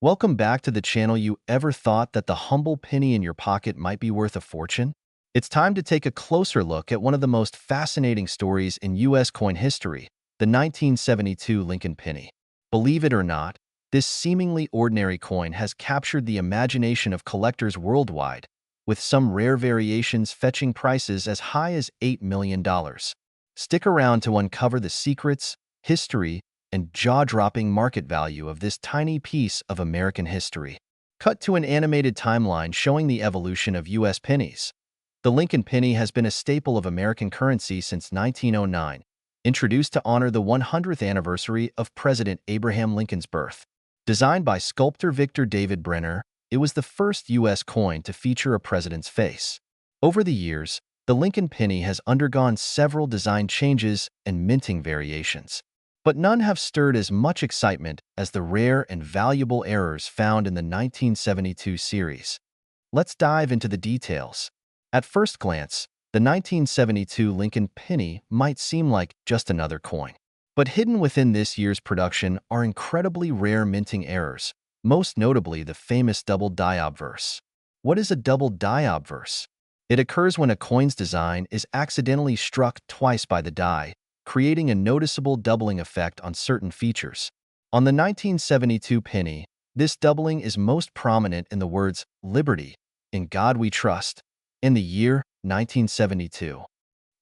Welcome back to the channel. You ever thought that the humble penny in your pocket might be worth a fortune? It's time to take a closer look at one of the most fascinating stories in U.S. coin history, the 1972 Lincoln penny. Believe it or not, this seemingly ordinary coin has captured the imagination of collectors worldwide, with some rare variations fetching prices as high as $8 million. Stick around to uncover the secrets, history, and jaw-dropping market value of this tiny piece of American history. Cut to an animated timeline showing the evolution of U.S. pennies. The Lincoln penny has been a staple of American currency since 1909, introduced to honor the 100th anniversary of President Abraham Lincoln's birth. Designed by sculptor Victor David Brenner, it was the first U.S. coin to feature a president's face. Over the years, the Lincoln penny has undergone several design changes and minting variations, but none have stirred as much excitement as the rare and valuable errors found in the 1972 series. Let's dive into the details. At first glance, the 1972 Lincoln penny might seem like just another coin. But hidden within this year's production are incredibly rare minting errors, most notably the famous double die obverse. What is a double die obverse? It occurs when a coin's design is accidentally struck twice by the die, creating a noticeable doubling effect on certain features. On the 1972 penny, this doubling is most prominent in the words "Liberty," "In God We Trust," and the year 1972.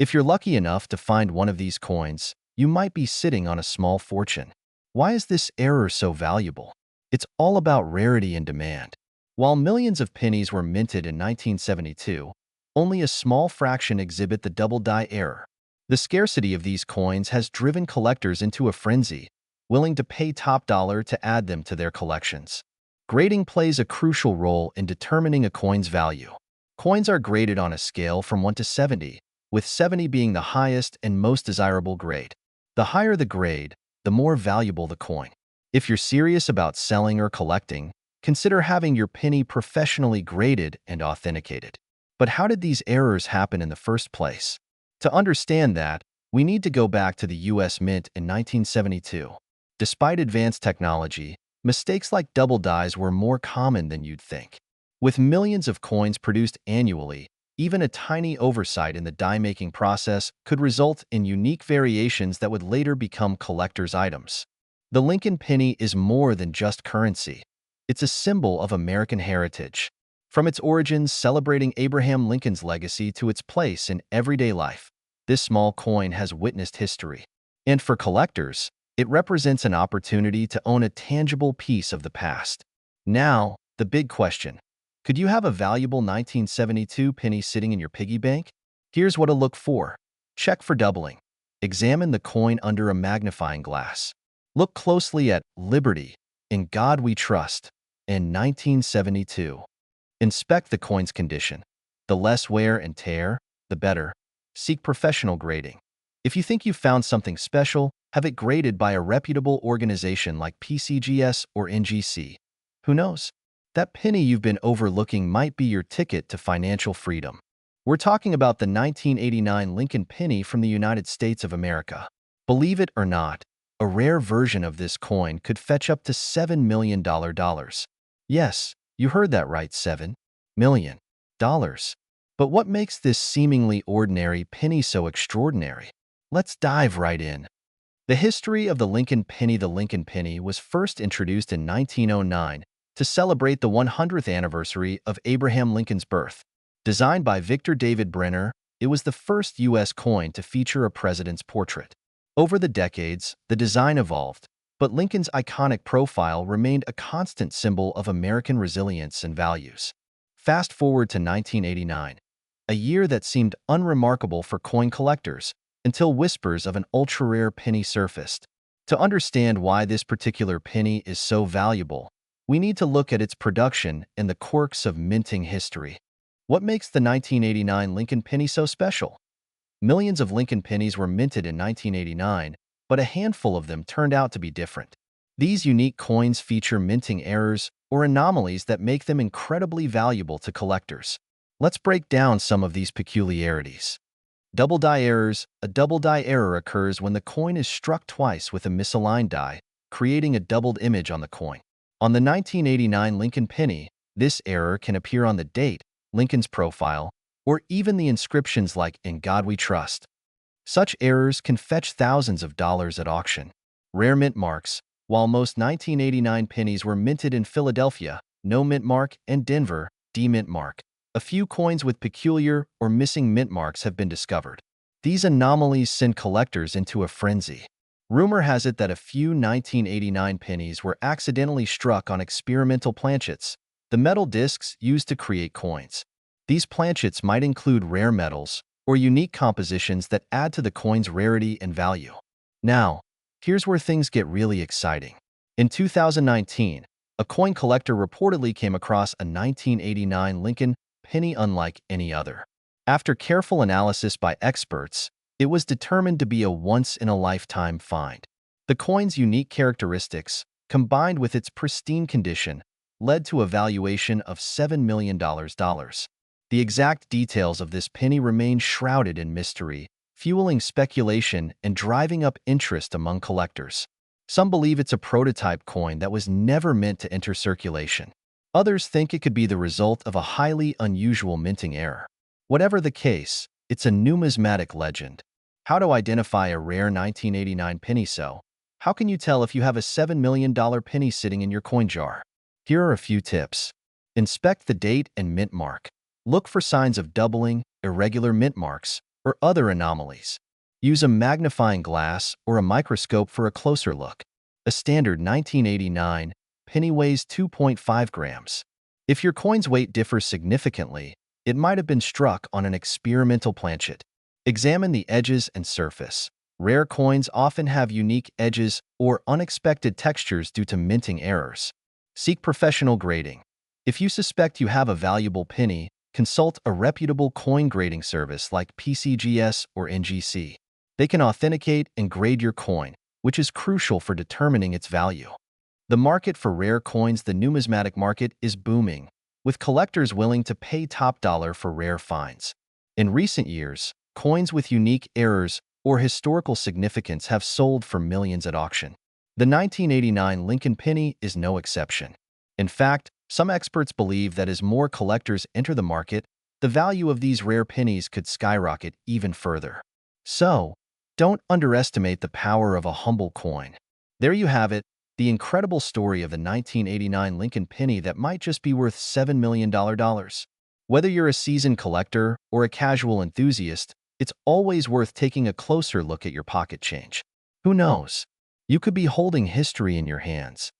If you're lucky enough to find one of these coins, you might be sitting on a small fortune. Why is this error so valuable? It's all about rarity and demand. While millions of pennies were minted in 1972, only a small fraction exhibit the double die error. The scarcity of these coins has driven collectors into a frenzy, willing to pay top dollar to add them to their collections. Grading plays a crucial role in determining a coin's value. Coins are graded on a scale from 1 to 70, with 70 being the highest and most desirable grade. The higher the grade, the more valuable the coin. If you're serious about selling or collecting, consider having your penny professionally graded and authenticated. But how did these errors happen in the first place? To understand that, we need to go back to the U.S. Mint in 1972. Despite advanced technology, mistakes like double dies were more common than you'd think. With millions of coins produced annually, even a tiny oversight in the die-making process could result in unique variations that would later become collector's items. The Lincoln penny is more than just currency. It's a symbol of American heritage. From its origins celebrating Abraham Lincoln's legacy to its place in everyday life, this small coin has witnessed history. And for collectors, it represents an opportunity to own a tangible piece of the past. Now, the big question: could you have a valuable 1972 penny sitting in your piggy bank? Here's what to look for. Check for doubling. Examine the coin under a magnifying glass. Look closely at "Liberty," "In God We Trust," and 1972. Inspect the coin's condition. The less wear and tear, the better. Seek professional grading. If you think you've found something special, have it graded by a reputable organization like PCGS or NGC. Who knows? That penny you've been overlooking might be your ticket to financial freedom. We're talking about the 1989 Lincoln penny from the United States of America. Believe it or not, a rare version of this coin could fetch up to $7 million. Yes, you heard that right, $7 million. But what makes this seemingly ordinary penny so extraordinary? Let's dive right in. The history of the Lincoln penny. The Lincoln penny was first introduced in 1909 to celebrate the 100th anniversary of Abraham Lincoln's birth. Designed by Victor David Brenner, it was the first U.S. coin to feature a president's portrait. Over the decades, the design evolved, but Lincoln's iconic profile remained a constant symbol of American resilience and values. Fast forward to 1989, a year that seemed unremarkable for coin collectors until whispers of an ultra-rare penny surfaced. To understand why this particular penny is so valuable, we need to look at its production and the quirks of minting history. What makes the 1989 Lincoln penny so special? Millions of Lincoln pennies were minted in 1989, but a handful of them turned out to be different. These unique coins feature minting errors or anomalies that make them incredibly valuable to collectors. Let's break down some of these peculiarities. Double die errors. A double die error occurs when the coin is struck twice with a misaligned die, creating a doubled image on the coin. On the 1989 Lincoln penny, this error can appear on the date, Lincoln's profile, or even the inscriptions like "In God We Trust." Such errors can fetch thousands of dollars at auction. Rare mint marks. While most 1989 pennies were minted in Philadelphia, no mint mark, and Denver, D mint mark, a few coins with peculiar or missing mint marks have been discovered. These anomalies send collectors into a frenzy. Rumor has it that a few 1989 pennies were accidentally struck on experimental planchets, the metal discs used to create coins. These planchets might include rare metals or unique compositions that add to the coin's rarity and value. Now, here's where things get really exciting. In 2019, a coin collector reportedly came across a 1989 Lincoln penny unlike any other. After careful analysis by experts, it was determined to be a once-in-a-lifetime find. The coin's unique characteristics, combined with its pristine condition, led to a valuation of $7 million. The exact details of this penny remain shrouded in mystery, fueling speculation and driving up interest among collectors. Some believe it's a prototype coin that was never meant to enter circulation. Others think it could be the result of a highly unusual minting error. Whatever the case, it's a numismatic legend. How to identify a rare 1989 penny? So, how can you tell if you have a $7 million penny sitting in your coin jar? Here are a few tips. Inspect the date and mint mark. Look for signs of doubling, irregular mint marks, or other anomalies. Use a magnifying glass or a microscope for a closer look. A standard 1989 penny weighs 2.5 grams. If your coin's weight differs significantly, it might have been struck on an experimental planchet. Examine the edges and surface. Rare coins often have unique edges or unexpected textures due to minting errors. Seek professional grading. If you suspect you have a valuable penny, consult a reputable coin grading service like PCGS or NGC. They can authenticate and grade your coin, which is crucial for determining its value. The market for rare coins. The numismatic market is booming, with collectors willing to pay top dollar for rare finds. In recent years, coins with unique errors or historical significance have sold for millions at auction. The 1989 Lincoln penny is no exception. In fact, some experts believe that as more collectors enter the market, the value of these rare pennies could skyrocket even further. So, don't underestimate the power of a humble coin. There you have it, the incredible story of the 1989 Lincoln penny that might just be worth $7 million. Whether you're a seasoned collector or a casual enthusiast, it's always worth taking a closer look at your pocket change. Who knows? You could be holding history in your hands.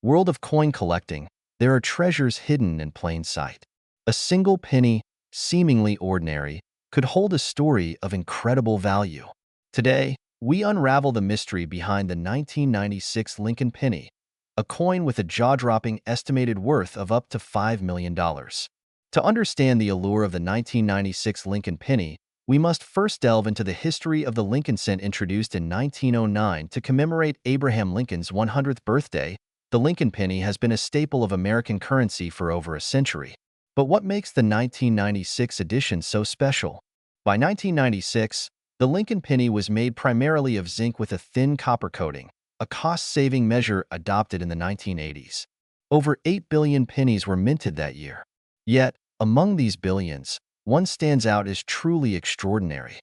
World of coin collecting, there are treasures hidden in plain sight. A single penny, seemingly ordinary, could hold a story of incredible value. Today, we unravel the mystery behind the 1996 Lincoln penny, a coin with a jaw-dropping estimated worth of up to $5 million. To understand the allure of the 1996 Lincoln penny, we must first delve into the history of the Lincoln cent. Introduced in 1909 to commemorate Abraham Lincoln's 100th birthday, the Lincoln penny has been a staple of American currency for over a century. But what makes the 1996 edition so special? By 1996, the Lincoln penny was made primarily of zinc with a thin copper coating, a cost-saving measure adopted in the 1980s. Over 8 billion pennies were minted that year. Yet, among these billions, one stands out as truly extraordinary.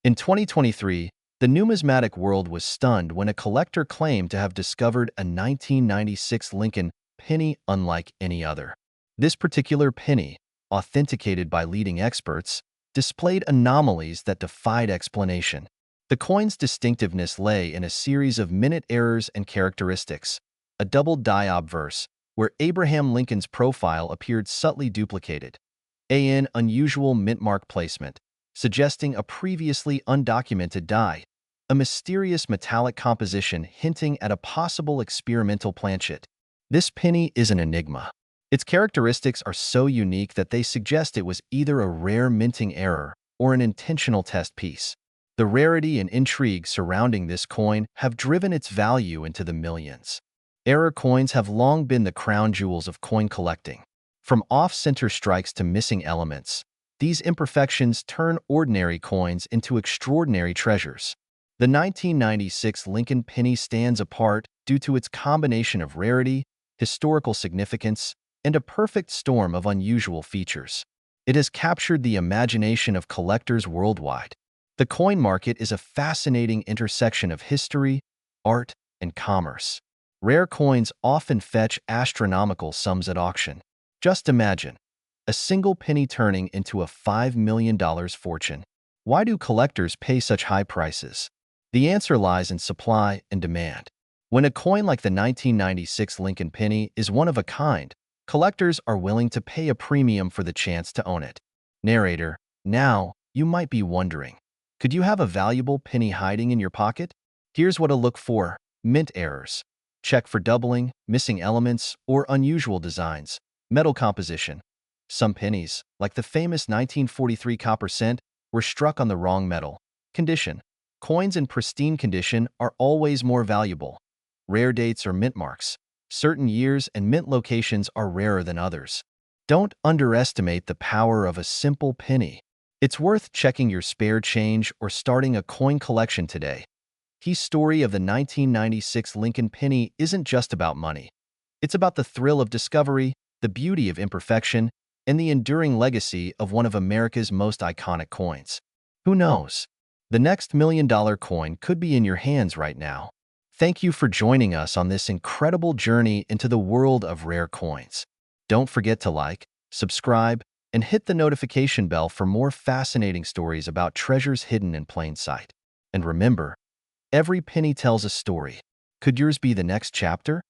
In 2023, the numismatic world was stunned when a collector claimed to have discovered a 1996 Lincoln penny unlike any other. This particular penny, authenticated by leading experts, displayed anomalies that defied explanation. The coin's distinctiveness lay in a series of minute errors and characteristics, a double die obverse, where Abraham Lincoln's profile appeared subtly duplicated, an unusual mint mark placement, suggesting a previously undocumented die, a mysterious metallic composition hinting at a possible experimental planchet. This penny is an enigma. Its characteristics are so unique that they suggest it was either a rare minting error or an intentional test piece. The rarity and intrigue surrounding this coin have driven its value into the millions. Error coins have long been the crown jewels of coin collecting. From off-center strikes to missing elements, these imperfections turn ordinary coins into extraordinary treasures. The 1996 Lincoln penny stands apart due to its combination of rarity, historical significance, and a perfect storm of unusual features. It has captured the imagination of collectors worldwide. The coin market is a fascinating intersection of history, art, and commerce. Rare coins often fetch astronomical sums at auction. Just imagine, a single penny turning into a $5 million fortune. Why do collectors pay such high prices? The answer lies in supply and demand. When a coin like the 1996 Lincoln penny is one of a kind, collectors are willing to pay a premium for the chance to own it. Narrator, now, you might be wondering, could you have a valuable penny hiding in your pocket? Here's what to look for: mint errors. Check for doubling, missing elements, or unusual designs. Metal composition. Some pennies, like the famous 1943 copper cent, were struck on the wrong metal. Condition. Coins in pristine condition are always more valuable. Rare dates or mint marks. Certain years and mint locations are rarer than others. Don't underestimate the power of a simple penny. It's worth checking your spare change or starting a coin collection today. The story of the 1996 Lincoln penny isn't just about money. It's about the thrill of discovery, the beauty of imperfection, and the enduring legacy of one of America's most iconic coins. Who knows? The next $1 million coin could be in your hands right now. Thank you for joining us on this incredible journey into the world of rare coins. Don't forget to like, subscribe, and hit the notification bell for more fascinating stories about treasures hidden in plain sight. And remember, every penny tells a story. Could yours be the next chapter?